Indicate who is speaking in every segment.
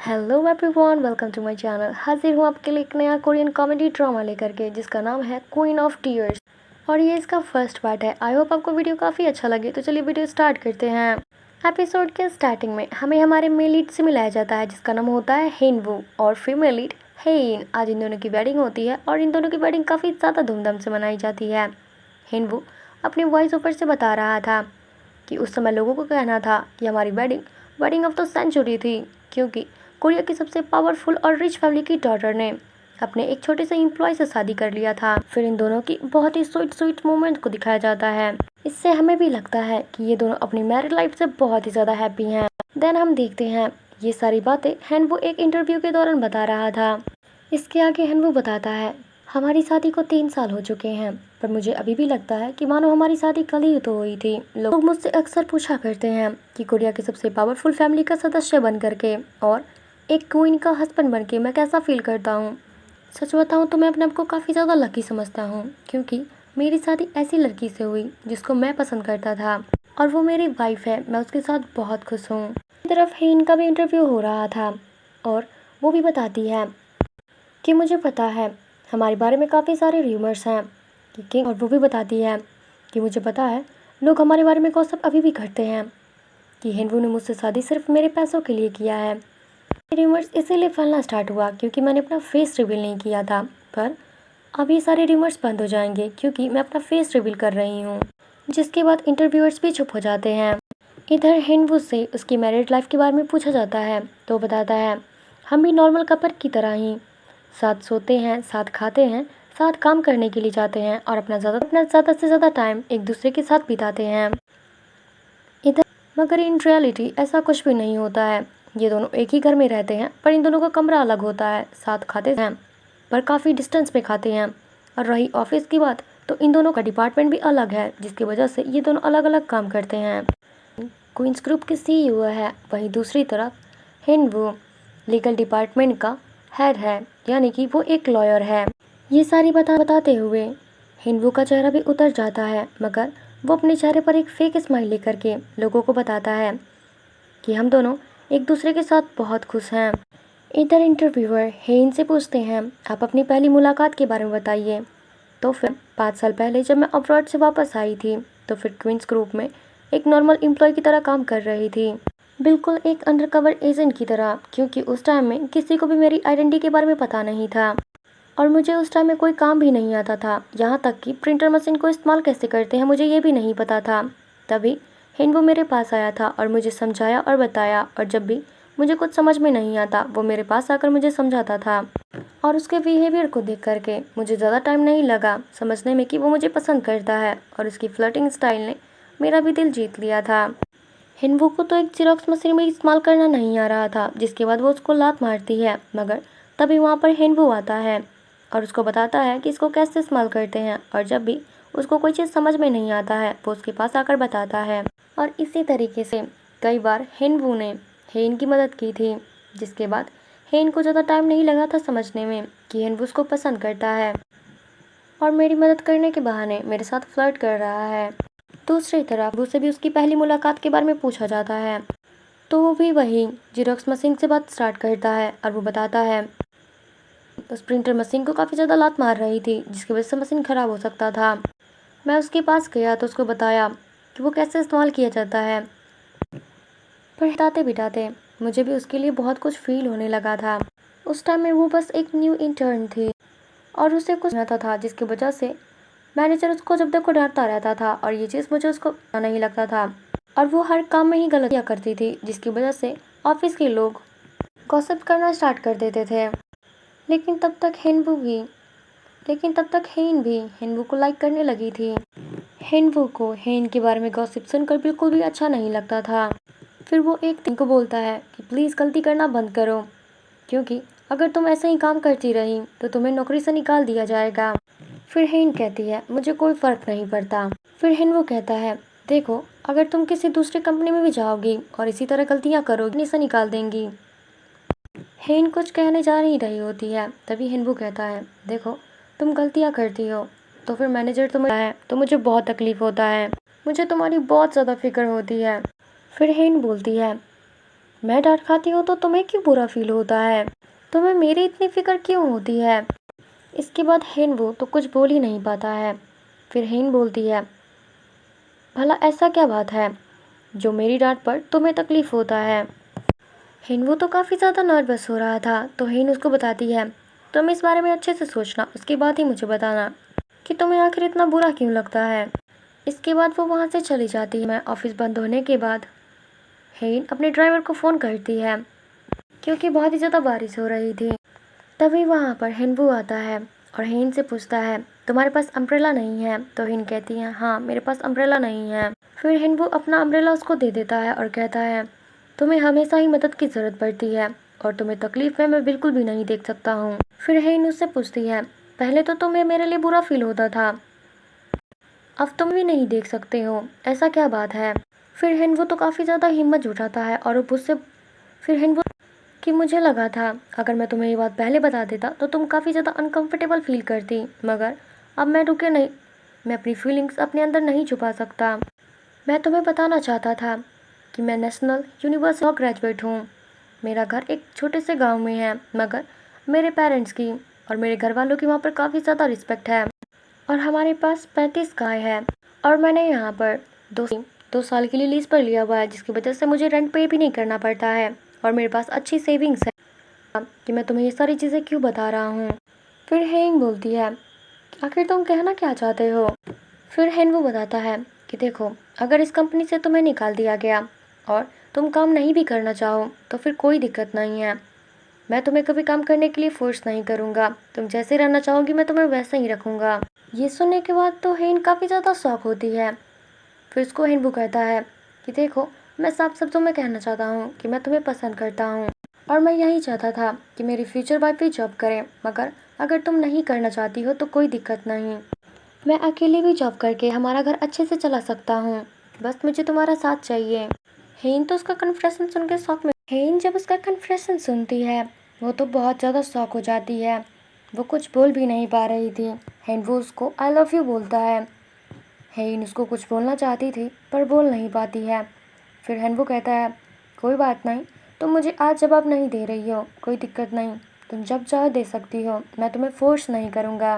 Speaker 1: Hello everyone, welcome to my channel. हाजिर हूँ आपके लिए एक नया कोरियन कॉमेडी ड्रामा लेकर के जिसका नाम है क्वीन ऑफ टीयर्स और ये इसका फर्स्ट पार्ट है। आई होप आपको वीडियो काफ़ी अच्छा लगे, तो चलिए वीडियो स्टार्ट करते हैं। एपिसोड के स्टार्टिंग में हमें हमारे मेल लीड से मिलाया जाता है जिसका नाम होता है हेनवू और फीमेल लीड हेन। आज इन दोनों की वेडिंग होती है और इन दोनों की वेडिंग काफ़ी ज़्यादा धूमधाम से मनाई जाती है। हेनवू अपनी वॉइस ओवर से बता रहा था कि उस समय लोगों को कहना था कि हमारी वेडिंग ऑफ द सेंचुरी थी, क्योंकि कोरिया की सबसे पावरफुल और रिच फैमिली की डॉटर ने अपने एक छोटे से एम्प्लॉय से शादी कर लिया था। फिर इन दोनों की बहुत ही स्वीट मोमेंट को दिखाया जाता है। इससे हमें भी लगता है कि ये दोनों अपनी मैरिड लाइफ से बहुत ही ज़्यादा हैप्पी हैं। देन हम देखते हैं ये सारी बातें हेनवू एक इंटरव्यू के दौरान बता रहा था। इसके आगे हेनवू बताता है, हमारी शादी को 3 साल हो चुके हैं, पर मुझे अभी भी लगता है कि मानो हमारी शादी कल ही तो हुई थी। लोग मुझसे अक्सर पूछा करते हैं कि कोरिया के सबसे पावरफुल फैमिली का सदस्य बन करके और एक क्वीन का हस्बैंड बन के मैं कैसा फील करता हूँ। सच बताऊँ तो मैं अपने आप को काफ़ी ज़्यादा लकी समझता हूँ, क्योंकि मेरी शादी ऐसी लड़की से हुई जिसको मैं पसंद करता था और वो मेरी वाइफ है। मैं उसके साथ बहुत खुश हूँ। एक तरफ हेन का भी इंटरव्यू हो रहा था और वो भी बताती है कि मुझे पता है हमारे बारे में काफ़ी सारे र्यूमर्स हैं और वो भी बताती है कि मुझे पता है लोग हमारे बारे में गॉसिप अभी भी करते हैं कि हेनवू ने मुझसे शादी सिर्फ मेरे पैसों के लिए किया है। र्यूमर्स इसीलिए फैलना स्टार्ट हुआ क्योंकि मैंने अपना फेस रिवील नहीं किया था, पर अब ये सारे र्यूमर्स बंद हो जाएंगे क्योंकि मैं अपना फेस रिवील कर रही हूँ। जिसके बाद इंटरव्यूअर्स भी चुप हो जाते हैं। इधर हेनवू से उसकी मैरिड लाइफ के बारे में पूछा जाता है तो बताता है, हम भी नॉर्मल कपल की तरह ही साथ सोते हैं, साथ खाते हैं, साथ काम करने के लिए जाते हैं और अपना ज़्यादा से ज़्यादा टाइम एक दूसरे के साथ बिताते हैं। इधर मगर इन रियलिटी ऐसा कुछ भी नहीं होता है। ये दोनों एक ही घर में रहते हैं, पर इन दोनों का कमरा अलग होता है। साथ खाते हैं पर काफ़ी डिस्टेंस पे खाते हैं। और रही ऑफिस की बात, तो इन दोनों का डिपार्टमेंट भी अलग है, जिसकी वजह से ये दोनों अलग अलग काम करते हैं। क्वींस ग्रुप की सीईओ है, वहीं दूसरी तरफ हेनवू लीगल डिपार्टमेंट का हेड है, यानी कि वो एक लॉयर है। ये सारी बताते हुए हेनवू का चेहरा भी उतर जाता है, मगर वो अपने चेहरे पर एक फेक स्माइल लेकर के लोगों को बताता है कि हम दोनों एक दूसरे के साथ बहुत खुश हैं। इधर इंटरव्यूअर हेन से पूछते हैं, आप अपनी पहली मुलाकात के बारे में बताइए। तो फिर 5 साल पहले जब मैं अब्रॉड से वापस आई थी, तो फिर क्वींस ग्रुप में एक नॉर्मल एम्प्लॉय की तरह काम कर रही थी, बिल्कुल एक अंडरकवर एजेंट की तरह, क्योंकि उस टाइम में किसी को भी मेरी आइडेंटिटी के बारे में पता नहीं था और मुझे उस टाइम में कोई काम भी नहीं आता था। यहाँ तक कि प्रिंटर मशीन को इस्तेमाल कैसे करते हैं मुझे ये भी नहीं पता था। तभी हेनवू मेरे पास आया था और मुझे समझाया और बताया, और जब भी मुझे कुछ समझ में नहीं आता वो मेरे पास आकर मुझे समझाता था। और उसके बिहेवियर को देख करके मुझे ज़्यादा टाइम नहीं लगा समझने में कि वो मुझे पसंद करता है, और उसकी फ्लर्टिंग स्टाइल ने मेरा भी दिल जीत लिया था। हेनवू को तो एक जेरोक्स मशीन में इस्तेमाल करना नहीं आ रहा था, जिसके बाद वो उसको लात मारती है, मगर तभी वहाँ पर हेनवू आता है और उसको बताता है कि इसको कैसे इस्तेमाल करते हैं। और जब भी उसको कोई चीज़ समझ में नहीं आता है वो उसके पास आकर बताता है। और इसी तरीके से कई बार हेनवू ने हेन की मदद की थी, जिसके बाद हेन को ज़्यादा टाइम नहीं लगा था समझने में कि हेनवू उसको पसंद करता है और मेरी मदद करने के बहाने मेरे साथ फ्लर्ट कर रहा है। दूसरी तरफ उसे भी उसकी पहली मुलाकात के बारे में पूछा जाता है, तो वो भी वही जेरोक्स मशीन से बात स्टार्ट करता है और वो बताता है उस प्रिंटर मशीन को काफ़ी ज़्यादा लात मार रही थी, जिसकी वजह से मशीन ख़राब हो सकता था। मैं उसके पास गया तो उसको बताया कि वो कैसे इस्तेमाल किया जाता है, पर बताते बिताते मुझे भी उसके लिए बहुत कुछ फील होने लगा था। उस टाइम में वो बस एक न्यू इंटर्न थी और उसे कुछ आता था, जिसकी वजह से मैनेजर उसको जब देखो डांटता रहता था और ये चीज़ मुझे उसको नहीं लगता था, और वो हर काम में ही गलतियाँ करती थी, जिसकी वजह से ऑफिस के लोग गॉसिप करना स्टार्ट कर देते थे। लेकिन तब तक हेन भी हेनवू को लाइक करने लगी थी। हेनवू को हेन के बारे में गॉसिप सुनकर बिल्कुल भी अच्छा नहीं लगता था। फिर वो एक दिन को बोलता है कि प्लीज़ गलती करना बंद करो, क्योंकि अगर तुम ऐसे ही काम करती रही तो तुम्हें नौकरी से निकाल दिया जाएगा। फिर हेन कहती है, मुझे कोई फ़र्क नहीं पड़ता। फिर हेनवू कहता है, देखो अगर तुम किसी दूसरी कंपनी में भी जाओगी और इसी तरह गलतियाँ करोगी से निकाल देंगी। हेन कुछ कहने जा नहीं रही होती है, तभी हेनवू कहता है, देखो तुम गलतियाँ करती हो तो फिर मैनेजर तुम्हें है तो मुझे बहुत तकलीफ़ होता है, मुझे तुम्हारी बहुत ज़्यादा फिक्र होती है। फिर हेन बोलती है, मैं डांट खाती हूँ तो तुम्हें क्यों बुरा फील होता है? तुम्हें मेरी इतनी फिक्र क्यों होती है? इसके बाद हेनवू तो कुछ बोल ही नहीं पाता है। फिर हेन बोलती है, भला ऐसा क्या बात है जो मेरी डांट पर तुम्हें तकलीफ होता है? हेनवू तो काफ़ी ज़्यादा नर्वस हो रहा था, तो हेन उसको बताती है, तुम इस बारे में अच्छे से सोचना, उसके बाद ही मुझे बताना कि तुम्हें आखिर इतना बुरा क्यों लगता है। इसके बाद वो वहाँ से चली जाती है। मैं ऑफिस बंद होने के बाद हेन अपने ड्राइवर को फ़ोन करती है क्योंकि बहुत ही ज़्यादा बारिश हो रही थी। तभी वहाँ पर हेनवू आता है और हेन से पूछता है, तुम्हारे पास अम्ब्रेला नहीं है? तो हेन कहती है, हाँ मेरे पास अम्ब्रेला नहीं है। फिर हेनवू अपना अम्ब्रेला उसको दे देता है और कहता है, तुम्हें हमेशा ही मदद की ज़रूरत पड़ती है और तुम्हें तकलीफ में मैं बिल्कुल भी नहीं देख सकता हूँ। फिर हेन उससे पूछती है, पहले तो तुम्हें मेरे लिए बुरा फील होता था, अब तुम भी नहीं देख सकते हो, ऐसा क्या बात है? फिर हेनवू तो काफ़ी ज़्यादा हिम्मत जुटाता है और उससे फिर हेनवू कि मुझे लगा था अगर मैं तुम्हें ये बात पहले बता देता तो तुम काफ़ी ज़्यादा अनकंफर्टेबल फील करती, मगर अब मैं रुके नहीं, मैं अपनी फीलिंग्स अपने अंदर नहीं छुपा सकता। मैं तुम्हें बताना चाहता था कि मैं नेशनल यूनिवर्सिटी लॉ ग्रेजुएट हूँ। मेरा घर एक छोटे से गांव में है, मगर मेरे पेरेंट्स की और मेरे घर वालों की वहाँ पर काफ़ी ज़्यादा रिस्पेक्ट है और हमारे पास 35 गाय है और मैंने यहाँ पर दो साल के लिए लीज पर लिया हुआ है, जिसकी वजह से मुझे रेंट पे भी नहीं करना पड़ता है और मेरे पास अच्छी सेविंग्स है कि मैं तुम्हें ये सारी चीज़ें क्यों बता रहा हूँ। फिर हेंग बोलती है, आखिर तुम कहना क्या चाहते हो? फिर हेनवू बताता है कि देखो, अगर इस कंपनी से तुम्हें निकाल दिया गया और तुम काम नहीं भी करना चाहो तो फिर कोई दिक्कत नहीं है, मैं तुम्हें कभी काम करने के लिए फोर्स नहीं करूँगा, तुम जैसे रहना चाहोगी मैं तुम्हें वैसे ही रखूँगा। ये सुनने के बाद तो हेन काफ़ी ज़्यादा शॉक होती है। फिर उसको हेनवू कहता है कि देखो, मैं साफ शब्दों में कहना चाहता हूँ कि मैं तुम्हें पसंद करता हूँ और मैं यही चाहता था कि मेरी फ्यूचर वाइफ भी जॉब करे, मगर अगर तुम नहीं करना चाहती हो तो कोई दिक्कत नहीं, मैं अकेले भी जॉब करके हमारा घर अच्छे से चला सकता हूँ, बस मुझे तुम्हारा साथ चाहिए। हेन तो उसका कन्फेशन सुन के शॉक में हेन जब उसका कन्फेशन सुनती है वो तो बहुत ज़्यादा शॉक हो जाती है, वो कुछ बोल भी नहीं पा रही थी। हेन वो उसको आई लव यू बोलता है। हेन उसको कुछ बोलना चाहती थी पर बोल नहीं पाती है। फिर हेन वो कहता है, कोई बात नहीं, तुम मुझे आज जवाब नहीं दे रही हो, कोई दिक्कत नहीं, तुम जब चाहो दे सकती हो, मैं तुम्हें फोर्स नहीं करूँगा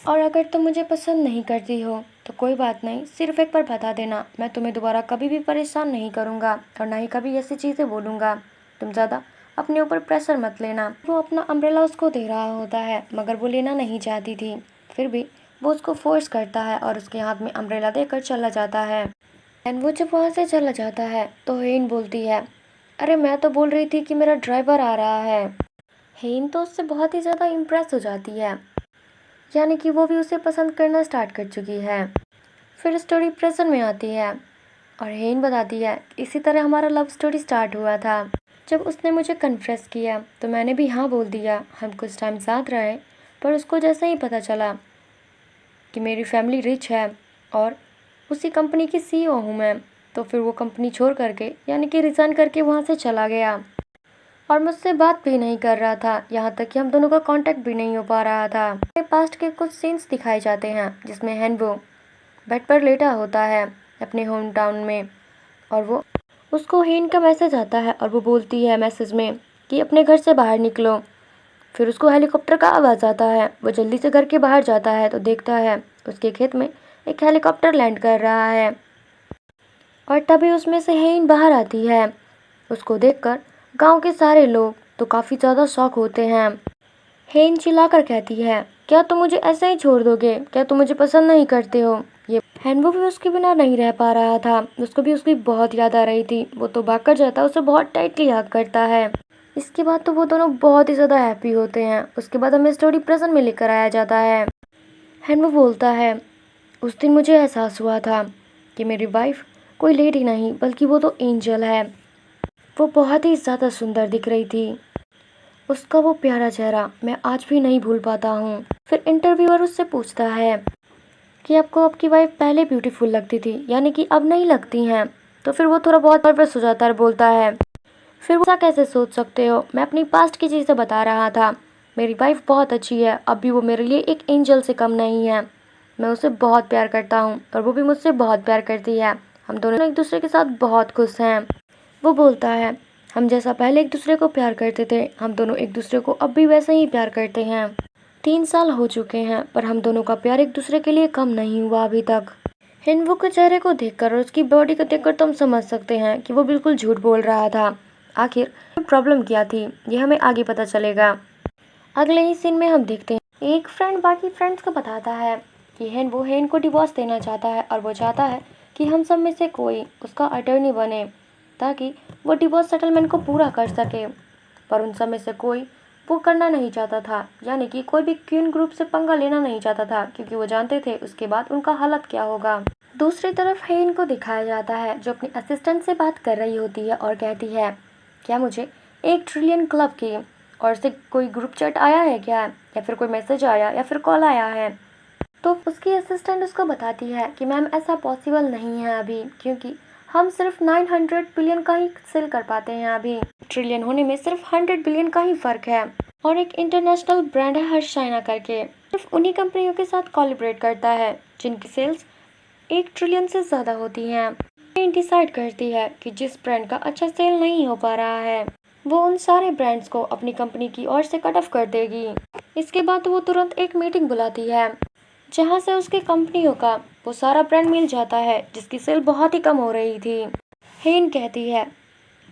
Speaker 1: और अगर तुम मुझे पसंद नहीं करती हो तो कोई बात नहीं, सिर्फ एक बार बता देना, मैं तुम्हें दोबारा कभी भी परेशान नहीं करूँगा और ना ही कभी ऐसी चीज़ें बोलूँगा, तुम ज़्यादा अपने ऊपर प्रेशर मत लेना। वो अपना अम्ब्रेला उसको दे रहा होता है मगर वो लेना नहीं चाहती थी, फिर भी वो उसको फोर्स करता है और उसके हाथ में अम्ब्रेला देकर चला जाता है। एंड वो जब वहाँ से चला जाता है तो हेन बोलती है, अरे मैं तो बोल रही थी कि मेरा ड्राइवर आ रहा है। हेन तो उससे बहुत ही ज़्यादा इम्प्रेस हो जाती है, यानी कि वो भी उसे पसंद करना स्टार्ट कर चुकी है। फिर स्टोरी प्रेजेंट में आती है और हेन बताती है, इसी तरह हमारा लव स्टोरी स्टार्ट हुआ था। जब उसने मुझे कन्फेस किया तो मैंने भी हाँ बोल दिया, हम कुछ टाइम साथ रहे, पर उसको जैसे ही पता चला कि मेरी फैमिली रिच है और उसी कंपनी की CEO हूँ मैं, तो फिर वो कंपनी छोड़ करके यानी कि रिज़ाइन करके वहाँ से चला गया और मुझसे बात भी नहीं कर रहा था, यहाँ तक कि हम दोनों का कांटेक्ट भी नहीं हो पा रहा था। मेरे पास्ट के कुछ सीन्स दिखाए जाते हैं जिसमें हेनवू बेड पर लेटा होता है अपने होम टाउन में और वो उसको हेन का मैसेज आता है और वो बोलती है मैसेज में कि अपने घर से बाहर निकलो। फिर उसको हेलीकॉप्टर का आवाज़ आता है, वो जल्दी से घर के बाहर जाता है तो देखता है उसके खेत में एक हेलीकॉप्टर लैंड कर रहा है और तभी उसमें से हेन बाहर आती है। उसको देखकर गांव के सारे लोग तो काफ़ी ज़्यादा शॉक होते हैं। हेन चिल्लाकर कहती है, क्या तुम मुझे ऐसे ही छोड़ दोगे? क्या तुम मुझे पसंद नहीं करते हो? ये हेनवू भी उसके बिना नहीं रह पा रहा था, उसको भी उसकी बहुत याद आ रही थी। वो तो भाग कर जाता है, उसे बहुत टाइटली हग करता है। इसके बाद तो वो दोनों बहुत ही ज़्यादा हैप्पी होते हैं। उसके बाद हमें स्टोरी प्रेजेंट में लेकर आया जाता है। हेनवू बोलता है, उस दिन मुझे एहसास हुआ था कि मेरी वाइफ कोई लेडी नहीं बल्कि वो तो एंजल है। वो बहुत ही ज़्यादा सुंदर दिख रही थी, उसका वो प्यारा चेहरा मैं आज भी नहीं भूल पाता हूँ। फिर इंटरव्यूअर उससे पूछता है कि आपको आपकी वाइफ पहले ब्यूटीफुल लगती थी यानी कि अब नहीं लगती हैं? तो फिर वो थोड़ा बहुत नर्वस हो जाता है, बोलता है, फिर वो ऐसा कैसे सोच सकते हो, मैं अपनी पास्ट की चीज़ें बता रहा था, मेरी वाइफ बहुत अच्छी है, अब भी वो मेरे लिए एक एंजल से कम नहीं है, मैं उसे बहुत प्यार करता हूँ और वो भी मुझसे बहुत प्यार करती है, हम दोनों एक दूसरे के साथ बहुत खुश हैं। वो बोलता है, हम जैसा पहले एक दूसरे को प्यार करते थे, हम दोनों एक दूसरे को अब भी वैसे ही प्यार करते हैं। 3 साल हो चुके हैं पर हम दोनों का प्यार एक दूसरे के लिए कम नहीं हुआ अभी तक। हिनवू के चेहरे को देखकर और उसकी बॉडी को देखकर तुम समझ सकते हैं कि वो बिल्कुल झूठ बोल रहा था। आखिर प्रॉब्लम क्या थी ये हमें आगे पता चलेगा। अगले ही सीन में हम देखते हैं एक फ्रेंड बाकी फ्रेंड्स को बताता है कि हिनवू हेन को डिवोर्स देना चाहता है और वो चाहता है कि हम सब में से कोई उसका अटर्नी बने ताकि वो डिवोर्स सेटलमेंट को पूरा कर सके। पर उन सब में से कोई वो करना नहीं चाहता था, यानी कि कोई भी क्वीन ग्रुप से पंगा लेना नहीं चाहता था क्योंकि वो जानते थे उसके बाद उनका हालत क्या होगा। दूसरी तरफ हेन को दिखाया जाता है जो अपनी असिस्टेंट से बात कर रही होती है और कहती है क्या मुझे 1 ट्रिलियन क्लब की और से कोई ग्रुप चैट आया है क्या, या फिर कोई मैसेज आया या फिर कॉल आया है। तो उसकी असिस्टेंट उसको बताती है कि मैम ऐसा पॉसिबल नहीं है अभी, क्योंकि हम सिर्फ 900 बिलियन का ही सेल कर पाते हैं, अभी ट्रिलियन होने में सिर्फ 100 बिलियन का ही फर्क है। और एक इंटरनेशनल ब्रांड है हर्ष चाइना करके, सिर्फ उन्हीं कंपनियों के साथ कोलैबोरेट करता है जिनकी सेल्स 1 ट्रिलियन से ज़्यादा होती हैं। डिसाइड करती है कि जिस ब्रांड का अच्छा सेल नहीं हो पा रहा है वो उन सारे ब्रांड्स को अपनी कंपनी की ओर से कट ऑफ कर देगी। इसके बाद वो तुरंत एक मीटिंग बुलाती है जहां से उसकी कंपनियों का वो सारा ब्रांड मिल जाता है जिसकी सेल बहुत ही कम हो रही थी। हेन कहती है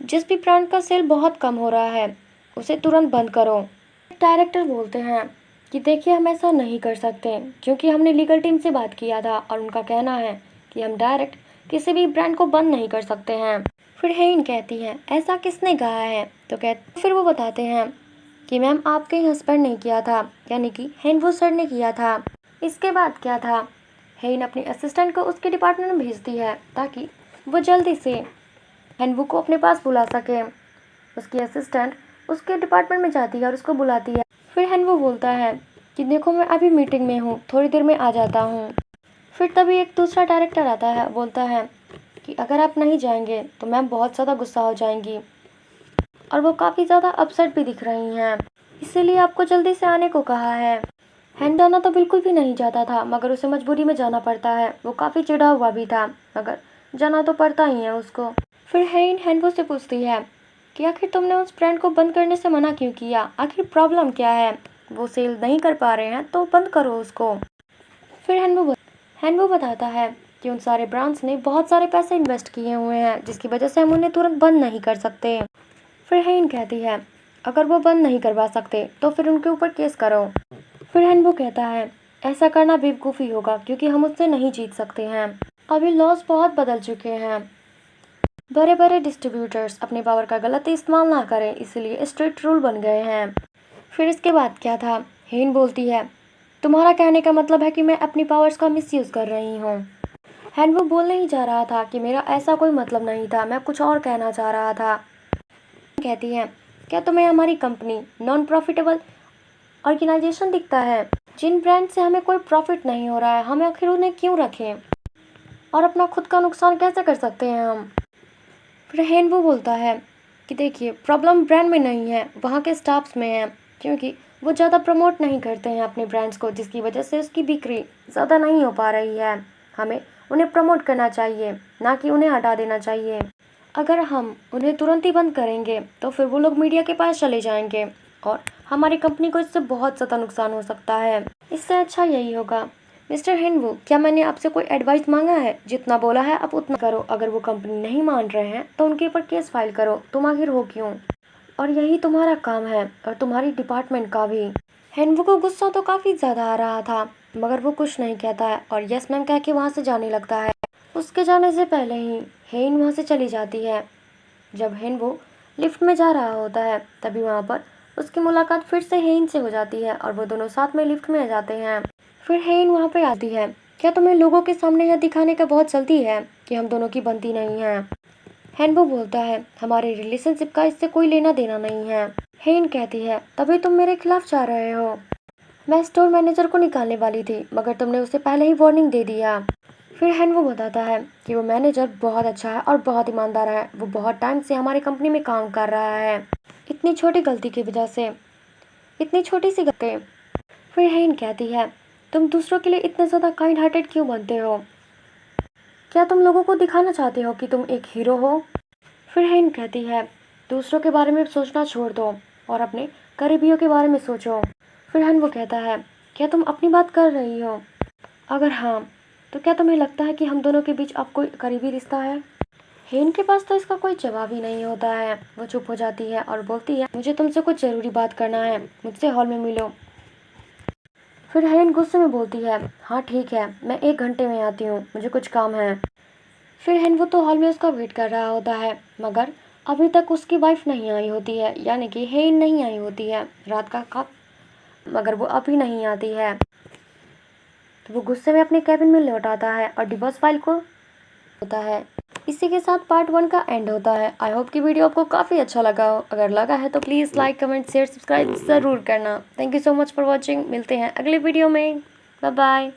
Speaker 1: जिस भी ब्रांड का सेल बहुत कम हो रहा है उसे तुरंत बंद करो। डायरेक्टर बोलते हैं कि देखिए हम ऐसा नहीं कर सकते क्योंकि हमने लीगल टीम से बात किया था और उनका कहना है कि हम डायरेक्ट किसी भी ब्रांड को बंद नहीं कर सकते हैं। फिर हेन कहती है ऐसा किसने कहा है, तो फिर वो बताते हैं कि मैम आपके हस्बैंड ने किया था, यानी कि हेनवू सर ने किया था। इसके बाद क्या था, हेन अपनी असिस्टेंट को उसके डिपार्टमेंट में भेजती है ताकि वो जल्दी से हेनवू को अपने पास बुला सके। उसकी असिस्टेंट उसके डिपार्टमेंट में जाती है और उसको बुलाती है। फिर हेनवू बोलता है कि देखो मैं अभी मीटिंग में हूँ, थोड़ी देर में आ जाता हूँ। फिर तभी एक दूसरा डायरेक्टर आता है, बोलता है कि अगर आप नहीं जाएंगे तो मैम बहुत ज़्यादा गुस्सा हो जाएंगी और वो काफ़ी ज़्यादा अपसेट भी दिख रही हैं, इसीलिए आपको जल्दी से आने को कहा है। हेन जाना तो बिल्कुल भी नहीं चाहता था मगर उसे मजबूरी में जाना पड़ता है। वो काफ़ी चिढ़ा हुआ भी था मगर जाना तो पड़ता ही है उसको। फिर हेन हेनवू से पूछती है कि आखिर तुमने उस ब्रांड को बंद करने से मना क्यों किया, आखिर प्रॉब्लम क्या है, वो सेल नहीं कर पा रहे हैं तो बंद करो उसको। फिर हेनवू बताता है कि उन सारे ब्रांड्स ने बहुत सारे पैसे इन्वेस्ट किए हुए हैं जिसकी वजह से हम उन्हें तुरंत बंद नहीं कर सकते। फिर हेन कहती है अगर वो बंद नहीं करवा सकते तो फिर उनके ऊपर केस करो। फिर हेनवू कहता है ऐसा करना बेवकूफ़ी होगा क्योंकि हम उससे नहीं जीत सकते हैं, अभी लॉस बहुत बदल चुके हैं। बड़े बड़े डिस्ट्रीब्यूटर्स अपने पावर का गलत इस्तेमाल ना करें, इसलिए स्ट्रिक्ट रूल बन गए हैं। फिर इसके बाद क्या था, हेन बोलती है तुम्हारा कहने का मतलब है कि मैं अपनी पावर्स का मिसयूज़ कर रही हूँ। हेनवू बोलने ही जा रहा था कि मेरा ऐसा कोई मतलब नहीं था, मैं कुछ और कहना चाह रहा था। कहती है क्या तुम्हें हमारी कंपनी नॉन प्रॉफिटेबल ऑर्गेनाइजेशन दिखता है, जिन ब्रांड से हमें कोई प्रॉफिट नहीं हो रहा है हमें आखिर उन्हें क्यों रखें और अपना खुद का नुकसान कैसे कर सकते हैं हम। फिर हेनवू बोलता है कि देखिए प्रॉब्लम ब्रांड में नहीं है, वहाँ के स्टाफ्स में है, क्योंकि वो ज़्यादा प्रमोट नहीं करते हैं अपने ब्रांड्स को जिसकी वजह से उसकी बिक्री ज़्यादा नहीं हो पा रही है। हमें उन्हें प्रमोट करना चाहिए, ना कि उन्हें हटा देना चाहिए। अगर हम उन्हें तुरंत ही बंद करेंगे तो फिर वो लोग मीडिया के पास चले जाएंगे और हमारी कंपनी को इससे बहुत ज़्यादा नुकसान हो सकता है। इससे अच्छा यही होगा मिस्टर हेनवू, क्या मैंने आपसे कोई एडवाइस मांगा है, जितना बोला है आप उतना करो। अगर वो कंपनी नहीं मान रहे हैं तो उनके ऊपर केस फाइल करो, तुम आखिर हो क्यों, और यही तुम्हारा काम है और तुम्हारी डिपार्टमेंट का भी। हेनवू को गुस्सा तो काफ़ी ज़्यादा आ रहा था मगर वो कुछ नहीं कहता है और यस मैम कह के वहाँ से जाने लगता है। उसके जाने से पहले ही हेन वहाँ से चली जाती है। जब हेनवू लिफ्ट में जा रहा होता है तभी वहाँ पर उसकी मुलाकात फिर से हेन से हो जाती है और वो दोनों साथ में लिफ्ट में आ जाते हैं। फिर हेन वहाँ पे आती है, क्या तुम्हें लोगों के सामने यह दिखाने का बहुत जल्दी है कि हम दोनों की बनती नहीं है। हेनवू बोलता है हमारे रिलेशनशिप का इससे कोई लेना देना नहीं है। हेन कहती है तभी तुम मेरे खिलाफ जा रहे हो, मैं स्टोर मैनेजर को निकालने वाली थी मगर तुमने उसे पहले ही वार्निंग दे दिया। फिर हेनवू बताता है कि वो मैनेजर बहुत अच्छा है और बहुत ईमानदार है, वो बहुत टाइम से हमारी कंपनी में काम कर रहा है, इतनी छोटी गलती की वजह से, इतनी छोटी सी गलती। फिर हेन कहती है तुम दूसरों के लिए इतने ज़्यादा काइंड हार्टेड क्यों बनते हो, क्या तुम लोगों को दिखाना चाहते हो कि तुम एक हीरो हो। फिर हेन कहती है दूसरों के बारे में सोचना छोड़ दो और अपने करीबियों के बारे में सोचो। फिर हन वो कहता है, क्या तुम अपनी बात कर रही हो? अगर हाँ, तो क्या तुम्हें लगता है कि हम दोनों के बीच अब कोई करीबी रिश्ता है? हेन के पास तो इसका कोई जवाब ही नहीं होता है। वो चुप हो जाती है और बोलती है, मुझे तुमसे कुछ ज़रूरी बात करना है, मुझसे हॉल में मिलो। फिर हेन गुस्से में बोलती है, हाँ ठीक है, मैं 1 घंटे में आती हूँ, मुझे कुछ काम है। फिर हेन वो तो हॉल में उसका वेट कर रहा होता है, मगर अभी तक उसकी वाइफ नहीं आई होती है, यानी कि हेन नहीं आई होती है। रात का कब, मगर वो अभी नहीं आती है। तो वो गुस्से में अपने कैबिन में लौट आता है और डिवोर्स फाइल को होता है। इसी के साथ पार्ट 1 का एंड होता है। आई होप कि वीडियो आपको काफ़ी अच्छा लगा हो। अगर लगा है तो please like, comment, share, subscribe ज़रूर करना। Thank you so much for watching. मिलते हैं अगले वीडियो में। Bye bye.